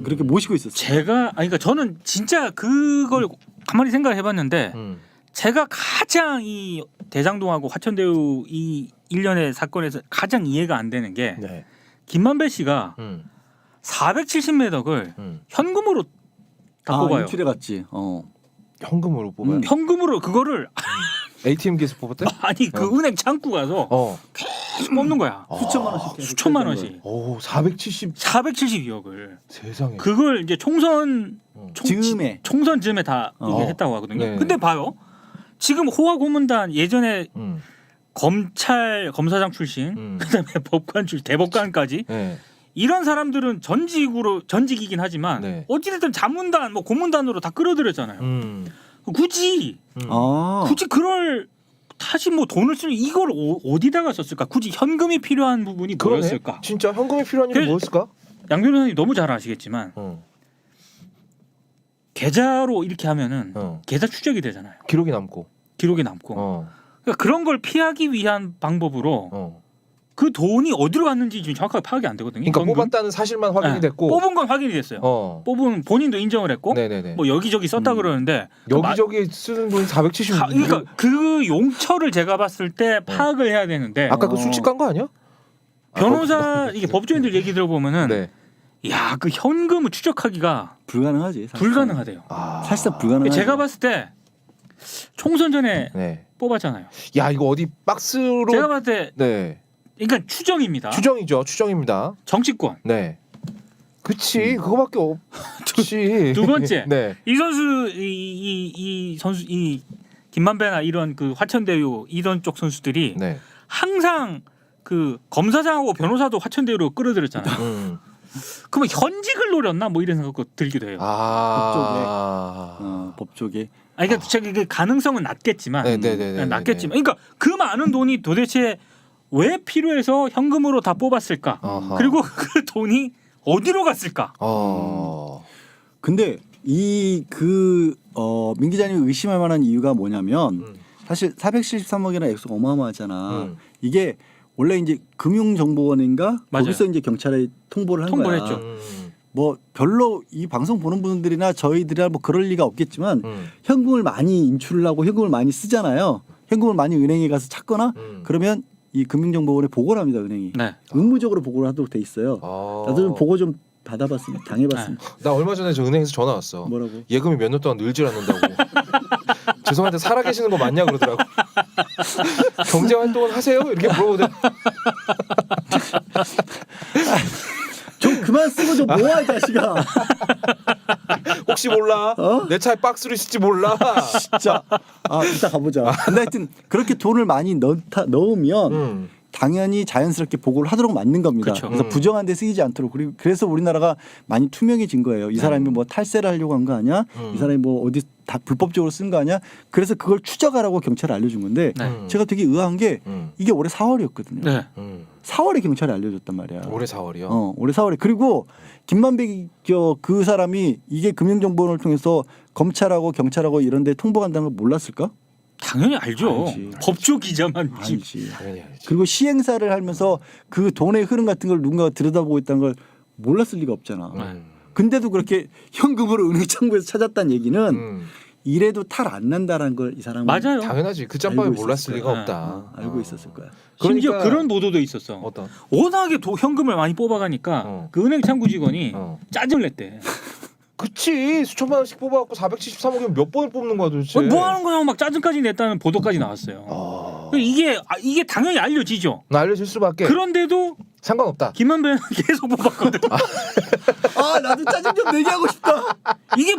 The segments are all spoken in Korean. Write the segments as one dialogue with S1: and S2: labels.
S1: 그렇게 모시고 있었어요.
S2: 제가 그러니까 저는 진짜 그걸 가만히 생각을 해봤는데 제가 가장 이 대장동하고 화천대유 이 일련의 사건에서 가장 이해가 안 되는 게
S3: 네.
S2: 김만배 씨가 470매덕을 현금으로 다 뽑아요.
S1: 인출해 갔지.
S3: 현금으로 뽑아요?
S2: 현금으로 그거를
S3: ATM기에서 뽑았대?
S2: 아니 그 은행 창구 가서 계속 뽑는 거야.
S1: 수천만 원씩.
S2: 수천만 원씩.
S3: 오, 472억을
S2: 472억을.
S3: 세상에.
S2: 그걸 이제 총선
S1: 즈음에.
S2: 총선 즈음에 다 이게 했다고 하거든요.
S3: 네.
S2: 근데 봐요. 지금 호화 고문단 예전에 검사장 출신, 그다음에 법관 출신, 대법관까지
S3: 네.
S2: 이런 사람들은 전직이긴 하지만
S3: 네.
S2: 어찌됐든 자문단, 뭐 고문단으로 다 끌어들였잖아요. 굳이 그럴 다시 뭐 돈을 쓰는 이걸 어디다가 썼을까? 굳이 현금이 필요한 부분이
S3: 그러네.
S2: 뭐였을까?
S3: 진짜 현금이 필요한 일이
S2: 그-
S3: 뭐였을까?
S2: 양 변호사님 너무 잘 아시겠지만 계좌로 이렇게 하면은 계좌 추적이 되잖아요.
S3: 기록이 남고.
S2: 기록이 남고. 그러니까 그런 걸 피하기 위한 방법으로 그 돈이 어디로 갔는지 지금 정확하게 파악이 안 되거든요.
S3: 그러니까
S2: 현금.
S3: 뽑았다는 사실만 확인이
S2: 네.
S3: 됐고.
S2: 뽑은 건 확인이 됐어요. 뽑은 본인도 인정을 했고
S3: 네네네.
S2: 뭐 여기저기 썼다 그러는데
S3: 여기저기 쓰는 돈이 470억.
S2: 그러니까 그 용처를 제가 봤을 때 파악을 해야 되는데
S3: 아까 그 술집 간 거 아니야?
S2: 변호사 이게 법조인들 얘기 들어보면은
S3: 네.
S2: 야, 그 현금을 추적하기가
S1: 불가능하지. 사실상.
S2: 불가능하대요.
S1: 사실상 불가능하지.
S2: 제가 봤을 때 총선 전에
S3: 네.
S2: 뽑았잖아요.
S3: 야, 이거 어디 박스로
S2: 제가 봤을 때
S3: 네.
S2: 그러니까 추정입니다.
S3: 추정이죠. 추정입니다.
S2: 정치권.
S3: 네. 그치. 그거밖에 없지.
S2: 두 번째.
S3: 네.
S2: 이 선수 이 선수 이 김만배나 이런 그 화천대유 이런 쪽 선수들이
S3: 네.
S2: 항상 그 검사장하고 변호사도 화천대유로 끌어들였잖아요. 그러면 현직을 노렸나 뭐 이런 생각도 들기도 해요.
S1: 법조계.
S2: 그러니까 저기 그 가능성은 낮겠지만,
S3: 네네네.
S2: 낮겠지만, 그러니까 그 많은 돈이 도대체 왜 필요해서 현금으로 다 뽑았을까?
S3: 아하.
S2: 그리고 그 돈이 어디로 갔을까?
S1: 근데 민 기자님이 의심할 만한 이유가 뭐냐면 사실 473억이라는 액수가 어마어마하잖아. 이게 원래 이제 금융정보원인가
S2: 맞아요.
S1: 거기서 이제 경찰에 통보를 한
S2: 통보를
S1: 거야.
S2: 했죠.
S1: 뭐 별로 이 방송 보는 분들이나 저희들이나 뭐 그럴 리가 없겠지만 현금을 많이 인출을 하고 현금을 많이 쓰잖아요. 현금을 많이 은행에 가서 찾거나 그러면 이 금융정보원에 보고를 합니다. 은행이.
S2: 네.
S1: 의무적으로 보고를 하도록 돼 있어요. 나도 좀 보고 좀 받아봤습니다. 당해봤습니다.
S3: 나 얼마 전에 저 은행에서 전화 왔어.
S1: 뭐라고?
S3: 예금이 몇 년 동안 늘질 않는다고. 죄송한데 살아계시는 거 맞냐 그러더라고. 경제 활동을 하세요? 이렇게 물어보더니
S1: 좀 그만 쓰고 좀 모아 이 자식아.
S3: 혹시 몰라? 내 차에 박스로 있을지 몰라.
S1: 진짜. 이따 가보자. 근데 하여튼 그렇게 돈을 많이 넣으면 당연히 자연스럽게 보고를 하도록 맞는 겁니다.
S2: 그쵸.
S1: 그래서 부정한 데 쓰이지 않도록. 그리고 그래서 우리나라가 많이 투명해진 거예요. 이 사람이 뭐 탈세를 하려고 한 거 아니야? 이 사람이 뭐 어디 다 불법적으로 쓴 거 아니야? 그래서 그걸 추적하라고 경찰에 알려준 건데 제가 되게 의아한 게 이게 올해 4월이었거든요.
S2: 네.
S1: 4월에 경찰에 알려줬단 말이야.
S3: 올해 4월이요?
S1: 올해 4월에. 그리고 김만배 그 사람이 이게 금융정보원을 통해서 검찰하고 경찰하고 이런 데 통보한다는 걸 몰랐을까?
S2: 당연히 알죠.
S1: 알지.
S2: 법조 기자만
S1: 알지.
S3: 당연히 알지.
S1: 그리고 시행사를 하면서 그 돈의 흐름 같은 걸 누군가가 들여다보고 있다는 걸 몰랐을 리가 없잖아. 근데도 그렇게 현금으로 은행 창구에서 찾았다는 얘기는 이래도 탈 안 난다라는 걸 이 사람은
S2: 맞아요.
S3: 당연하지. 그 짬밥에
S1: 알고
S3: 몰랐을
S1: 있었을
S3: 리가
S2: 거야.
S3: 없다.
S1: 알고 있었을 거야.
S2: 심지어
S3: 그러니까-
S2: 그런 보도도 있었어.
S3: 어떤?
S2: 워낙에 현금을 많이 뽑아가니까 그 은행 창구 직원이 짜증을 냈대.
S3: 그치. 수천만 원씩 뽑아갖고 473억이면 몇 번을 뽑는 거야 도대체.
S2: 뭐 하는 거야? 막 짜증까지 냈다는 보도까지 나왔어요. 이게 당연히 알려지죠.
S3: 나 알려줄 수밖에.
S2: 그런데도
S3: 상관없다.
S2: 김만배는 계속 뽑았거든.
S1: 나도 짜증 좀 내게 하고 싶다.
S2: 이게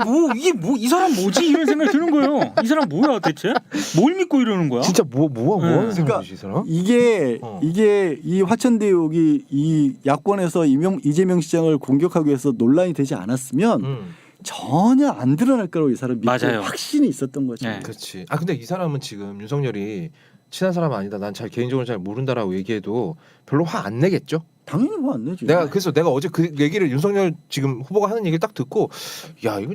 S2: 이 사람 뭐지 이런 생각이 드는 거예요. 이 사람 뭐야 대체? 뭘 믿고 이러는 거야?
S3: 진짜 뭐 하는
S1: 그러니까
S3: 사람이지 이 사람?
S1: 이게 이 화천대유이 이 야권에서 이재명 시장을 공격하기 위해서 논란이 되지 않았으면 전혀 안 드러날 거라고 이 사람 믿고
S2: 맞아요.
S1: 확신이 있었던 거죠.
S2: 네.
S3: 그렇지. 근데 이 사람은 지금 윤석열이 친한 사람 아니다. 난 잘 개인적으로 잘 모른다라고 얘기해도 별로 화 안 내겠죠.
S1: 당연히 화 안 내지.
S3: 그래서 내가 어제 그 얘기를 윤석열 지금 후보가 하는 얘기를 딱 듣고 야 이거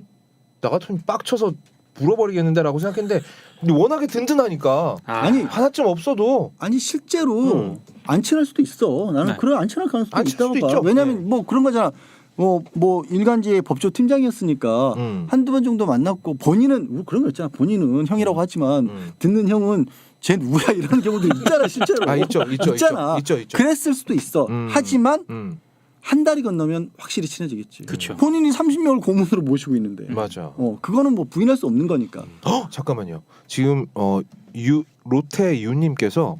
S3: 나 같으면 빡쳐서 물어버리겠는데라고 생각했는데 워낙에 든든하니까
S1: 아니
S3: 하나쯤 없어도
S1: 실제로 안 친할 수도 있어. 나는
S2: 네.
S1: 그런 안 친할 가능성도
S3: 안 친할
S1: 있다고
S3: 수도
S1: 봐.
S3: 있죠.
S1: 왜냐하면
S3: 네.
S1: 뭐 그런 거잖아. 뭐 일간지의 법조 팀장이었으니까 한두 번 정도 만났고 본인은 그런 거 있잖아. 본인은 형이라고 하지만 듣는 형은 쟤 누구야 이런 경우도 있잖아 실제로.
S3: 아 있죠.
S1: 있잖아.
S3: 있죠.
S1: 그랬을 수도 있어. 하지만 한 달이 건너면 확실히 친해지겠지.
S2: 그쵸.
S1: 본인이 30명을 고문으로 모시고 있는데.
S3: 맞아.
S1: 그거는 뭐 부인할 수 없는 거니까.
S3: 잠깐만요. 지금 롯데 유님께서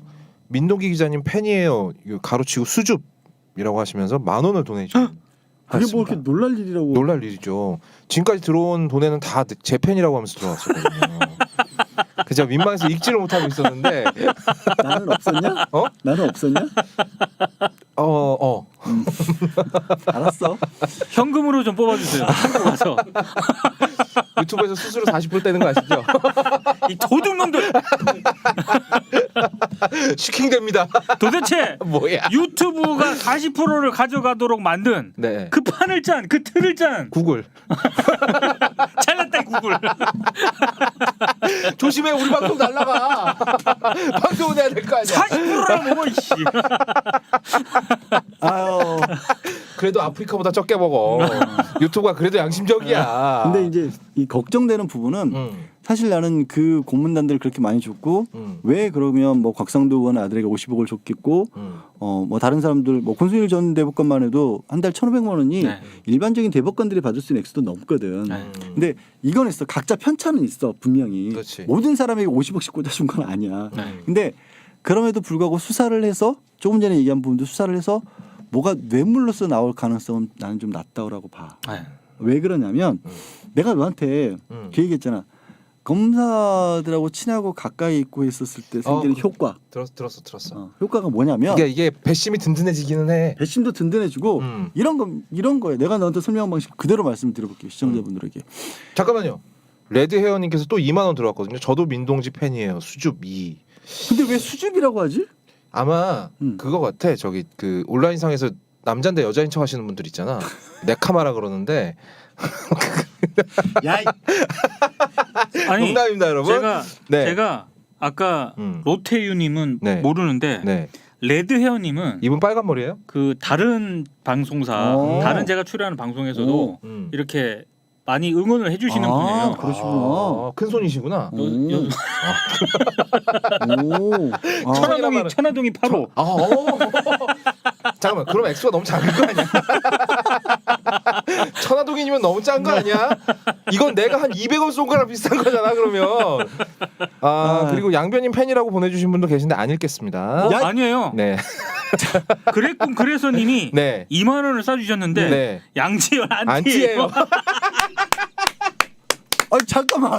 S3: 민동기 기자님 팬이에요. 이거 가로치고 수줍이라고 하시면서 10,000원을 도네이션.
S1: 그게 뭐 이렇게 놀랄 일이라고.
S3: 놀랄 일이죠. 지금까지 들어온 돈에는 다 제 팬이라고 하면서 들어왔었거든요. 그저 민망해서 읽지를 못하고 있었는데
S1: 나는 없었냐? 나는 없었냐? 알았어.
S2: 현금으로 좀 뽑아주세요. 한국 가서
S3: 유튜브에서 수수료 40불 떼는 거 아시죠?
S2: 이 도둑놈들
S3: 슈킹됩니다.
S2: 도대체
S3: 뭐야?
S2: 유튜브가 40%를 가져가도록 만든
S3: 네.
S2: 그 판을 짠, 그 틀을 짠
S3: 구글.
S2: 잘났다 이 구글.
S3: 조심해 우리 방송 날라가. 방송은 해야 될 거 아니야.
S2: 40%라 먹어 이씨.
S1: 아유.
S3: 그래도 아프리카보다 적게 먹어. 유튜브가 그래도 양심적이야.
S1: 근데 이제 이 걱정되는 부분은 사실 나는 그 고문단들을 그렇게 많이 줬고 왜 그러면 뭐 곽상도 의원 아들에게 50억을 줬겠고 뭐 다른 사람들 뭐 권순일 전 대법관만 해도 한 달 1,500만 원이
S2: 네.
S1: 일반적인 대법관들이 받을 수 있는 액수도 넘거든. 근데 이건 있어. 각자 편차는 있어 분명히.
S3: 그렇지.
S1: 모든 사람에게 50억씩 꽂아준 건 아니야.
S2: 네.
S1: 근데 그럼에도 불구하고 수사를 해서 조금 전에 얘기한 부분도 수사를 해서 뭐가 뇌물로서 나올 가능성은 나는 좀 낮다고 봐.
S2: 네.
S1: 왜 그러냐면 내가 너한테 그 얘기했잖아. 검사들하고 친하고 가까이 있고 있었을 때 생기는 효과.
S3: 들었어.
S1: 효과가 뭐냐면
S3: 이게 배심이 든든해지기는 해.
S1: 배심도 든든해지고 이런 거예요. 내가 너한테 설명한 방식 그대로 말씀드려볼게요. 시청자분들에게.
S3: 잠깐만요. 레드 헤어님께서 또 2만 원 들어왔거든요. 저도 민동지 팬이에요. 수줍 2.
S1: 근데 왜 수줍이라고 하지?
S3: 아마 그거 같아. 저기 그 온라인상에서 남자인데 여자인 척 하시는 분들 있잖아. 네카마라 그러는데.
S1: 야,
S2: 아니
S3: 농담입니다, 여러분.
S2: 제가 아까 로테유님은
S3: 네.
S2: 모르는데
S3: 네.
S2: 레드 헤어님은
S3: 이분 빨간 머리예요?
S2: 그 다른 방송사, 다른 제가 출연하는 방송에서도 이렇게 많이 응원을 해주시는 분이에요.
S1: 그러시구나.
S3: 큰 손이시구나.
S2: 천화동이 8호.
S3: 잠깐만, 그럼 액수가 너무 작은 거 아니야? 천화동이면 너무 짠 거 아니야? 이건 내가 한 200원 쏜 거랑 비슷한 거잖아. 그러면. 그리고 양변님 팬이라고 보내주신 분도 계신데 안 읽겠습니다.
S2: 아니에요.
S3: 네.
S2: 그랬군 그래서님이
S3: 네.
S2: 2만 원을 쏴주셨는데
S3: 네.
S2: 양지열 안티예요.
S3: 안티예요.
S1: 아니 잠깐만.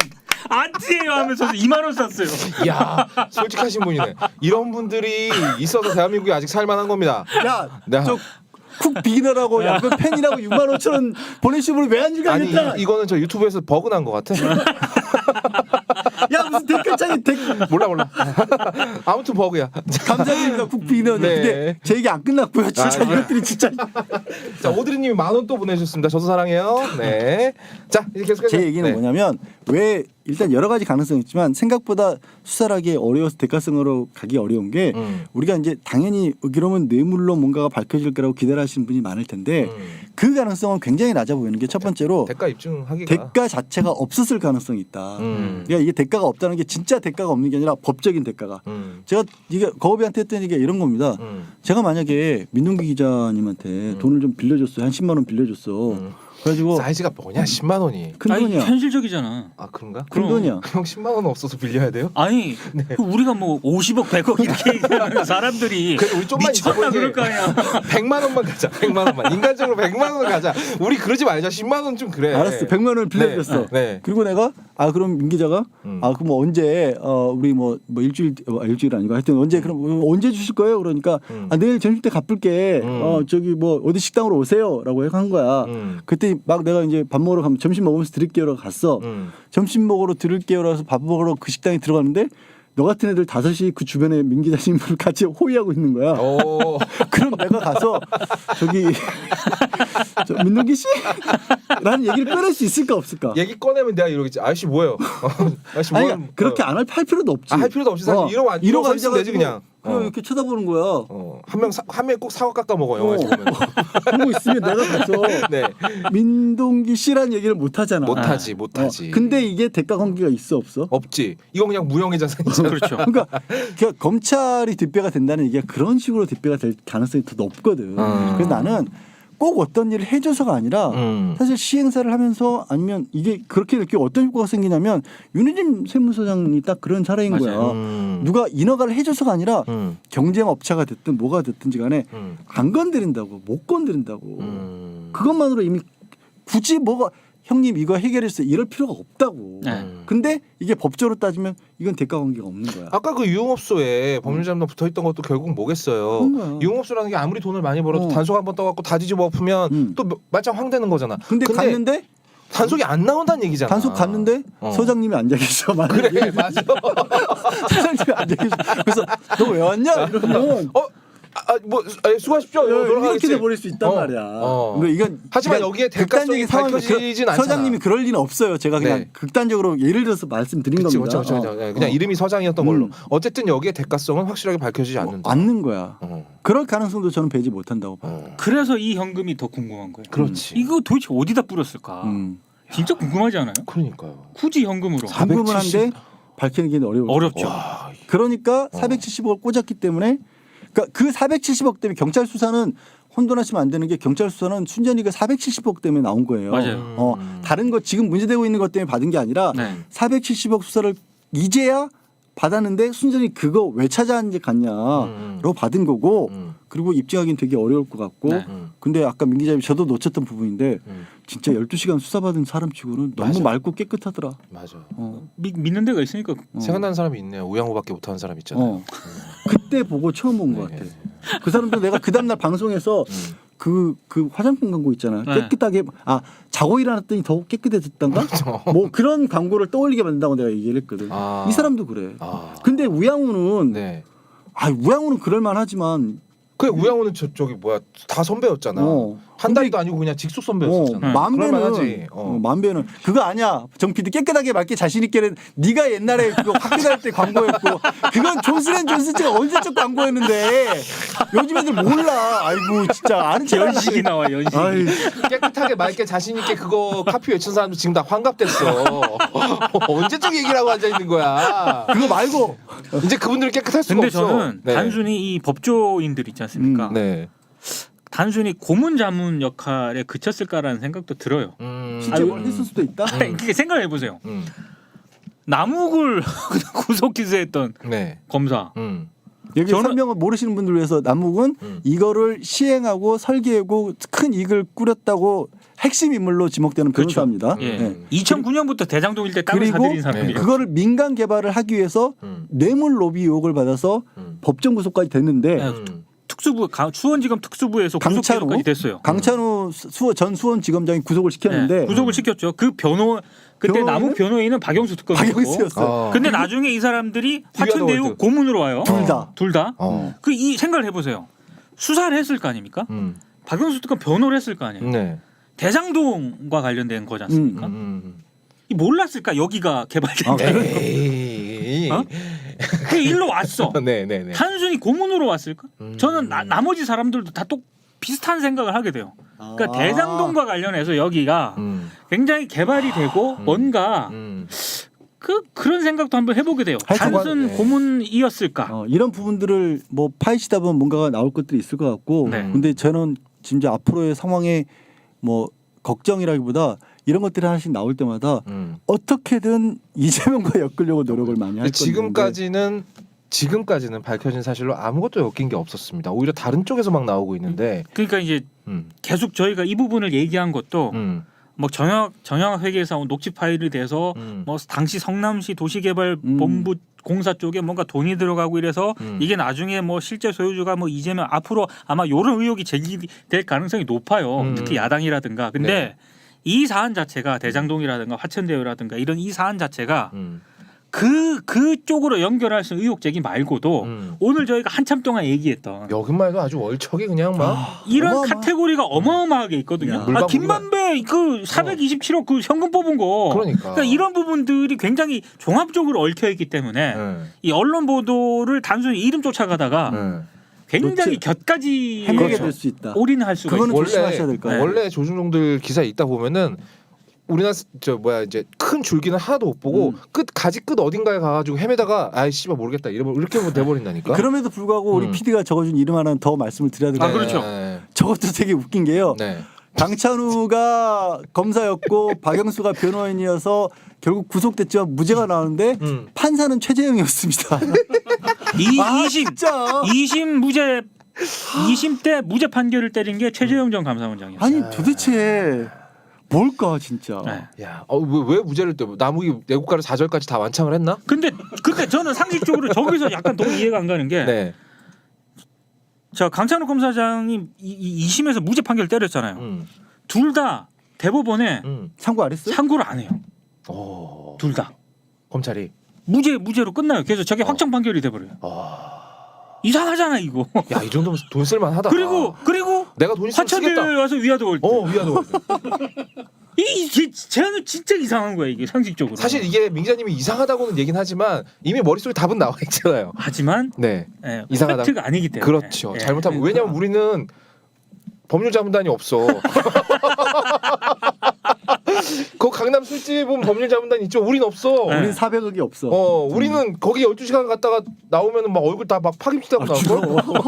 S2: 안티예요 하면서 2만 원 쐈어요.
S3: 이야, 솔직하신 분이네. 이런 분들이 있어서 대한민국이 아직 살만한 겁니다.
S1: 야,
S3: 네.
S1: 쿡 비기너라고 양변 팬이라고 6만 5천 원 보내시면 왜안 주겠다.
S3: 아니 이거는 저 유튜브에서 버그 난 것 같아.
S1: 야 무슨 댓글창에
S3: 몰라. 아무튼 버그야.
S1: 감사드립니다 쿡 비기너.
S3: 네.
S1: 근데 제 얘기 안 끝났고요. 진짜 이것들이 진짜.
S3: 자 오드리님이 10,000원 또 보내주셨습니다. 저도 사랑해요. 네. 자 이제 계속해서
S1: 제 얘기는 뭐냐면 왜 일단 여러 가지 가능성이 있지만 생각보다 수사하기 어려워서 대가성으로 가기 어려운 게 우리가 이제 당연히 그러면 뇌물로 뭔가가 밝혀질 거라고 기대하시는 분이 많을 텐데 그 가능성은 굉장히 낮아 보이는 게 첫 번째로
S3: 대가 입증하기가
S1: 대가 자체가 없었을 가능성이 있다. 그러니까 이게 대가가 없다는 게 진짜 대가가 없는 게 아니라 법적인 대가가. 제가 이게 거업이한테 했던 얘기가 이런 겁니다. 제가 만약에 민동기 기자님한테 돈을 좀 빌려줬어요. 한 10만 원 빌려줬어. 그래가지고
S3: 사이즈가 뭐냐 10만 원이.
S1: 큰
S2: 아니,
S1: 돈이야.
S2: 현실적이잖아.
S3: 아 그런가?
S1: 큰 돈이야.
S3: 형 10만 원 없어서 빌려야 돼요?
S2: 아니 그 우리가 뭐 50억 100억 이렇게 얘기하는 사람들이
S3: 그래도 우리 좀만 있어
S2: 미쳤나
S3: 보이게
S2: 그럴 거 아니야.
S3: 100만 원만 가자. 100만 원만. 인간적으로 100만 원 가자. 우리 그러지 말자. 10만 원 좀 그래.
S1: 알았어. 100만 원을 빌려줬어.
S3: 네.
S1: 그리고 내가 그럼 민 기자가 그럼 뭐 언제 우리 뭐 일주일 아니고 하여튼 언제 그럼 언제 주실 거예요? 그러니까 내일 점심 때 갚을게. 저기 뭐 어디 식당으로 오세요라고 한 거야. 그때 막 내가 이제 밥 먹으러 가면 점심 먹으면서 드릴게요라고 갔어. 점심 먹으러 드릴게요라고 해서 밥 먹으러 그 식당에 들어갔는데 너 같은 애들 5시 그 주변에 민 기자님을 같이 호위하고 있는 거야. 그럼 내가 가서 저기 저 민동기 씨? 라는 얘기를 꺼낼 수 있을까 없을까?
S3: 얘기 꺼내면 내가 이러겠지. 아저씨 뭐예요? 아저씨
S1: 아니
S3: 뭐예요?
S1: 그렇게 안 할 필요도 없지.
S3: 할 필요도 없이 사실 이러고 앉아서 되지 그냥.
S1: 그냥 이렇게 쳐다보는 거야.
S3: 한 명 꼭 사과 깎아 먹어 영화에서 보면.
S1: 보고 있으면 내가 가서
S3: 네.
S1: 민동기 씨란 얘기를 못 하잖아.
S3: 못하지.
S1: 근데 이게 대가 관계가 있어 없어?
S3: 없지. 이건 그냥 무형의 자산이잖아.
S2: 그렇죠.
S1: 그러니까 검찰이 뒷배가 된다는 얘기가 그런 식으로 뒷배가 될 가능성이 더 높거든. 그래서 나는 꼭 어떤 일을 해줘서가 아니라 사실 시행사를 하면서 아니면 이게 그렇게 이렇게 어떤 효과가 생기냐면 윤희진 세무서장이 딱 그런 사례인
S2: 맞아요.
S1: 거야. 누가 인허가를 해줘서가 아니라 경쟁업체가 됐든 뭐가 됐든지 간에 안 건드린다고 못 건드린다고 그것만으로 이미 굳이 뭐가 형님 이거 해결했어요 이럴 필요가 없다고. 근데 이게 법적으로 따지면 이건 대가 관계가 없는 거야.
S3: 아까 그 유흥업소에 법률자만 붙어있던 것도 결국 뭐겠어요.
S1: 그런 거야.
S3: 유흥업소라는 게 아무리 돈을 많이 벌어도 단속 한번 떠갖고 다 뒤집어 엎으면 또 말짱 황되는 거잖아.
S1: 근데 갔는데
S3: 단속이 안 나온다는 얘기잖아.
S1: 단속 갔는데 서장님이 앉아 계셔.
S3: 그래 맞아.
S1: 서장님이 앉아 계셔. 그래서 너 왜 왔냐 이러면
S3: 수고하십시오.
S1: 이렇게 돼버릴 수 있단 말이야. 그러니까 이건
S3: 하지만
S1: 그러니까
S3: 여기에 대가성이 밝혀지진 않잖아.
S1: 서장님이 그럴 리는 없어요. 제가 그냥
S3: 네.
S1: 극단적으로 예를 들어서 말씀드린
S3: 그치,
S1: 겁니다.
S3: 그렇죠. 그냥 이름이 서장이었던 걸로. 어쨌든 여기에 대가성은 확실하게 밝혀지지 않는다.
S1: 않는 거야. 그럴 가능성도 저는 배제 못한다고 봐요.
S2: 그래서 이 현금이 더 궁금한 거예요.
S3: 그렇지.
S2: 이거 도대체 어디다 뿌렸을까? 진짜 궁금하지 않아요?
S3: 그러니까요.
S2: 굳이 현금으로.
S1: 궁금은 한데 밝히는 게
S2: 어렵죠.
S1: 그러니까 470억을 꽂았기 때문에 그러니까 그 470억 때문에 경찰 수사는 혼돈하시면 안 되는 게 경찰 수사는 순전히 그 470억 때문에 나온 거예요.
S2: 맞아요.
S1: 다른 거 지금 문제되고 있는 것 때문에 받은 게 아니라 470억 수사를 이제야 받았는데 순전히 그거 왜 찾아왔는지 갔냐로 받은 거고 그리고 입증하기는 되게 어려울 것 같고 근데 아까 민 기자님 저도 놓쳤던 부분인데 진짜 12시간 수사받은 사람치고는 너무
S3: 맞아.
S1: 맑고 깨끗하더라.
S3: 맞아.
S2: 믿는 데가 있으니까.
S3: 생각나는 사람이 있네요. 우양우밖에 못하는 사람 있잖아요.
S1: 그때 보고 처음 본 것 같아. 그 사람도 내가 그 다음날 방송에서 그 화장품 광고 있잖아. 깨끗하게 자고 일어났더니 더 깨끗해졌던가? 뭐 그런 광고를 떠올리게 만든다고 내가 얘기를 했거든. 이 사람도 그래. 근데 우양우는 우양우는 그럴만하지만
S3: 그 우양우는 저기 뭐야 다 선배였잖아. 한 달도 아니고 그냥 직속 선배였잖아.
S1: 만배는 그거 아니야. 정 PD 깨끗하게 맑게 자신 있게는 네가 옛날에 그거 학교 다닐 때 광고였고 그건 존슨앤존슨가 언제적 광고였는데 요즘 애들 몰라. 아이고 진짜 아는 척
S2: 연식이 나와 연식.
S3: 깨끗하게 맑게 자신 있게 그거 카피 외친 사람도 지금 다 환갑됐어. 언제적 얘기라고 앉아 있는 거야.
S1: 그거 말고
S3: 이제 그분들이 깨끗할 수가
S2: 근데
S3: 없어.
S2: 저는 단순히 이 법조인들 있지 않습니까? 단순히 고문 자문 역할에 그쳤을까라는 생각도 들어요.
S1: 실제 뭘 했을 수도 있다.
S2: 이렇게 생각해 보세요. 남욱을 구속 기소했던 검사.
S1: 여기 설명을 모르시는 분들 위해서 남욱은 이거를 시행하고 설계하고 큰 이익을 꾸렸다고 핵심 인물로 지목되는 변호사입니다.
S2: 2009년부터 대장동 일대 땅을 사들인 사람이에요.
S1: 그거를 민간 개발을 하기 위해서 뇌물 로비 의혹을 받아서 법정 구속까지 됐는데
S2: 특수부 수원지검 특수부에서 구속까지 됐어요.
S1: 강찬우 전 수원지검장이 구속을 시켰는데
S2: 구속을 시켰죠. 그때 남욱 변호인은 박영수 특검이었고. 근데 나중에 이 사람들이 화천대유 고문으로 와요. 둘 다. 이 생각을 해보세요. 수사를 했을 거 아닙니까? 박영수 특검 변호를 했을 거 아니에요. 대장동과 관련된 거지 않습니까? 이 몰랐을까 여기가 개발된 거. 그 일로 왔어. 단순히 고문으로 왔을까? 저는 나머지 사람들도 다 또 비슷한 생각을 하게 돼요. 그러니까 대장동과 관련해서 여기가 굉장히 개발이 되고 뭔가 그런 생각도 한번 해보게 돼요. 단순 고문이었을까?
S1: 이런 부분들을 뭐 파헤치다 보면 뭔가가 나올 것들이 있을 것 같고 근데 저는 진짜 앞으로의 상황에 뭐 걱정이라기보다 이런 것들이 하나씩 나올 때마다 어떻게든 이재명과 엮으려고 노력을 많이 할 건데
S3: 지금까지는 밝혀진 사실로 아무것도 엮인 게 없었습니다. 오히려 다른 쪽에서 막 나오고 있는데
S2: 그러니까 이제 계속 저희가 이 부분을 얘기한 것도 뭐 정영학 회계에서 온 녹취 파일이 돼서 뭐 당시 성남시 도시개발본부 공사 쪽에 뭔가 돈이 들어가고 이래서 이게 나중에 뭐 실제 소유주가 뭐 이재명 앞으로 아마 이런 의혹이 제기될 가능성이 높아요. 특히 야당이라든가. 근데 이 사안 자체가 대장동이라든가 화천대유라든가 이런 이 사안 자체가 그쪽으로 연결할 수 있는 의혹 제기 말고도 오늘 저희가 한참 동안 얘기했던
S3: 여기만 해도 아주 월척이 그냥 막
S2: 이런 카테고리가 어마어마하게 있거든요. 김만배 그 427억 그 현금 뽑은 거. 그러니까 이런 부분들이 굉장히 종합적으로 얽혀 있기 때문에 이 언론 보도를 단순히 이름 쫓아가다가 굉장히 곁가지
S1: 행하게 될 수 있다.
S2: 올인할 수가
S1: 그거는
S2: 있어요.
S1: 조심하셔야 될 거예요.
S3: 원래 조중동들 기사 읽다 보면은 우리나라 이제 큰 줄기는 하나도 못 보고 가지 끝 어딘가에 가가지고 헤매다가 아이 씨발 모르겠다 이렇게 돼버린다니까.
S1: 그럼에도 불구하고 우리 PD가 적어준 이름 하나 더 말씀을 드려야 되겠네요.
S2: 그렇죠.
S1: 저것도 되게 웃긴 게요.
S3: 네.
S1: 강찬우가 검사였고 박영수가 변호인이어서 결국 구속됐지만 무죄가 나오는데 판사는 최재형이었습니다.
S2: 2심 무죄 2심 때 무죄 판결을 때린 게 최재형 전 감사원장이었어요.
S1: 아니 도대체 뭘까 진짜.
S2: 네.
S3: 야, 왜 무죄를 때 남욱이 애국가를 4절까지 다 완창을 했나?
S2: 근데 저는 상식적으로 저기서 약간 너무 이해가 안 가는 게
S3: 네.
S2: 자, 강찬욱 검사장이 2심에서 무죄 판결 때렸잖아요. 둘 다 대법원에
S1: 상고 안 했어요?
S2: 상고를 안 해요. 둘 다.
S3: 검찰이
S2: 무죄로 끝나요. 그래서 저게 확정 판결이 돼버려요. 이상하잖아 이거.
S3: 야, 이 정도면 돈 쓸만하다.
S2: 그리고
S3: 내가 돈 있으면
S2: 화천대유에
S3: 쓰겠다.
S2: 와서 위화도 올 때.
S3: 위안도 올 때.
S2: 이 제안은 진짜 이상한 거야 이게 상식적으로.
S3: 사실 이게 민기자님이 이상하다고는 얘긴 하지만 이미 머릿속에 답은 나와 있잖아요.
S2: 하지만
S3: 네.
S2: 이상하다. 팩트가 아니기 때문에.
S3: 그렇죠. 잘못하면 왜냐면 우리는 법률자문단이 없어. 그 강남 술집은 법률자문단 있죠. 우린 없어.
S1: 우린 400억이 없어.
S3: 우리는 거기 12시간 갔다가 나오면은 막 얼굴 다 막 파김치다고 나올 걸.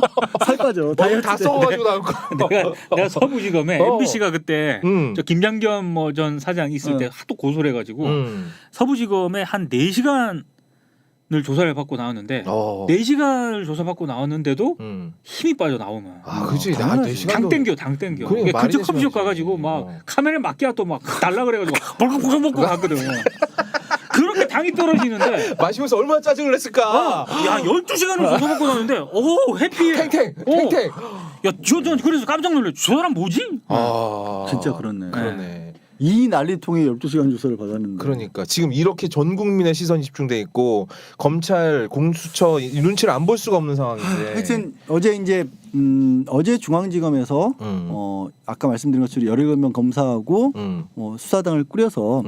S1: 살 빠져.
S3: 다 썩어가지고 나올 거.
S2: 내가 서부지검에 MBC가 그때 저 김장겸 전 사장 있을 때 하도 고소를 해가지고 서부지검에 한 4시간을 조사를 받고 나왔는데 4시간을 조사받고 나왔는데도 힘이 빠져 나오면.
S3: 그렇지.
S2: 당 땡겨.
S3: 그래,
S2: 근처 커피숍 가가지고 막 카메라 마키아또 막 달라 그래가지고 벌컥벌컥 먹고 갔거든. 그렇게 당이 떨어지는데
S3: 마시면서 얼마나 짜증을 냈을까.
S2: 야 12시간을 조사받고 나왔는데 오 해피해.
S3: 탱탱.
S2: 야 저는 그래서 깜짝 놀래. 저 사람 뭐지?
S1: 진짜 그렇네.
S3: 그러네.
S1: 이 난리통에 12시간 조사를 받았는데.
S3: 그러니까 지금 이렇게 전 국민의 시선이 집중돼 있고 검찰 공수처 이 눈치를 안 볼 수가 없는 상황인데.
S1: 하여튼 어제 이제 어제 중앙지검에서 아까 말씀드린 것처럼 17명 검사하고 수사당을 꾸려서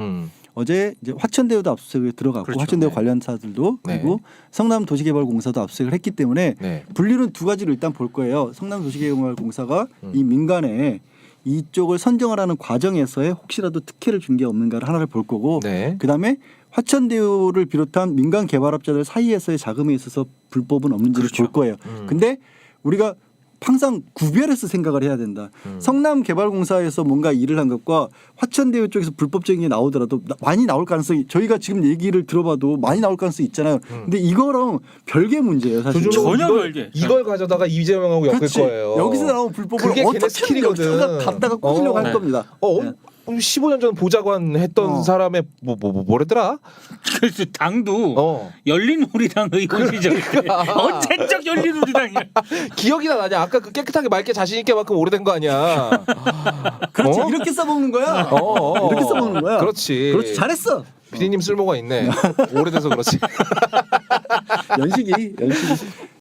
S1: 어제 이제 화천대유도 압수수색에 들어갔고
S2: 그렇죠.
S1: 화천대유 관련사들도 그리고 성남도시개발공사도 압수수색을 했기 때문에 분류는 두 가지를 일단 볼 거예요. 성남도시개발공사가 이 민간에 이쪽을 선정하라는 과정에서의 혹시라도 특혜를 준 게 없는가를 하나를 볼 거고 그다음에 화천대유를 비롯한 민간 개발업자들 사이에서의 자금에 있어서 불법은 없는지를 볼 거예요. 근데 우리가 항상 구별해서 생각을 해야 된다. 성남개발공사에서 뭔가 일을 한 것과 화천대유 쪽에서 불법적인 게 나오더라도 많이 나올 가능성이 저희가 지금 얘기를 들어봐도 많이 나올 가능성이 있잖아요. 근데 이거랑 별개 문제예요. 사실.
S2: 전혀 별개.
S3: 이걸 가져다가 이재명하고 엮을 거예요.
S1: 여기서 나온 불법을
S3: 그게 걔네
S1: 어떻게든
S3: 스킬이거든.
S1: 여기다가 갖다가 꽂으려고 할 겁니다.
S3: 15년 전 보좌관 했던 사람의 뭐래더라?
S2: 그래서 당도 열린우리당 의원 시절 언제적 열린우리당이야.
S3: 기억이 나냐? 아까 그 깨끗하게 맑게 자신 있게 만큼 오래된 거 아니야?
S1: 그렇지 이렇게 써먹는 거야. 이렇게 써먹는 거야.
S3: 그렇지.
S1: 잘했어.
S3: PD님 쓸모가 있네. 오래돼서 그렇지.
S1: 연식이.